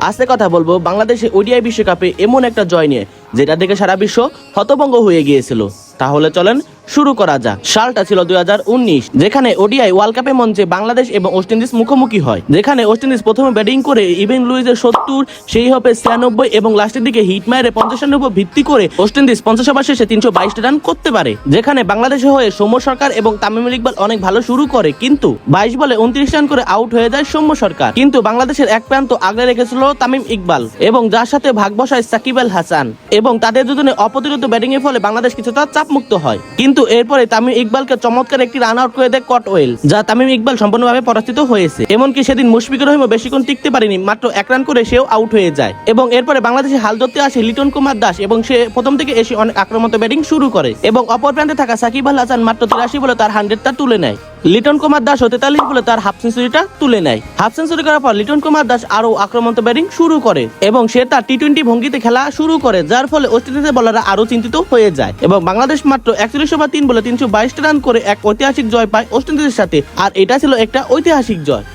আজকে কথা বলবো বাংলাদেশে ওডিআই বিশ্বকাপে এমন একটা জয় নিয়ে যেটা দেখে সারা বিশ্ব হতভম্ব হয়ে গিয়েছিল। তাহলে চলেন শুরু করা যাক। সালটা ছিল 2019, যেখানে ওডিআই ওয়ার্ল্ড কাপের মঞ্চে বাংলাদেশ এবং ওয়েস্ট ইন্ডিজ মুখোমুখি হয়। যেখানে ওয়েস্ট ইন্ডিজ প্রথমে ব্যাটিং করে ইভেন লুইজের 70, সেই হবে 96 এবং লাস্টের দিকে হিট মারে 50 রানের উপর ভিত্তি করে ওয়েস্ট ইন্ডিজ 50 ওভার শেষে 322 রান করতে পারে। যেখানে বাংলাদেশে হয়ে সৌম্য সরকার এবং তামিম ইকবাল অনেক ভালো শুরু করে, কিন্তু 22 বলে 29 রান করে আউট হয়ে যায় সৌম্য সরকার। কিন্তু বাংলাদেশের এক প্রান্ত আগলে রেখেছিল তামিম ইকবাল এবং যার সাথে ভাগ বসায় সাকিব আল হাসান, এবং তাদের দুজনে অপ্রতিরোধ ব্যাটিং এর ফলে বাংলাদেশ কিছুটা চাপমুক্ত হয়। কিন্তু এরপরে তামিম ইকবালকে চমৎকার একটি রান আউট করে দেয় কটওয়েল, যা তামিম ইকবাল সম্পূর্ণভাবে পরাজিত হয়েছে। এমনকি সেদিন মুশফিকুর রহিমও বেশিক্ষণ টিকতে পারেনি, মাত্র 1 রান করে সেও আউট হয়ে যায়। এবং এরপরে বাংলাদেশে হাল ধরতে আসে লিটন কুমার দাস, এবং সে প্রথম থেকে এসে অনেক আক্রমণাত্মক ব্যাটিং শুরু করে এবং অপর প্রান্তে থাকা সাকিব আল হাসান মাত্র 83 বলে তার 100টা তুলে নেয়। লিটন কুমার দাস 43 বলে তার হাফ সেঞ্চুরিটা তুলে নেয়। হাফ সেঞ্চুরি করার পর লিটন কুমার দাস আরো আক্রমণাত্মক ব্যাটিং শুরু করে এবং সে তার টি-20 ভঙ্গিতে খেলা শুরু করে, যার ফলে ওয়েস্ট ইন্ডিজের বলাররা আরো চিন্তিত হয়ে যায় এবং বাংলাদেশ মাত্র 41 ওভার 3 বলে 322 রান করে এক ঐতিহাসিক জয় পায় ওয়েস্ট ইন্ডিজের সাথে। আর এটা ছিল একটা ঐতিহাসিক জয়।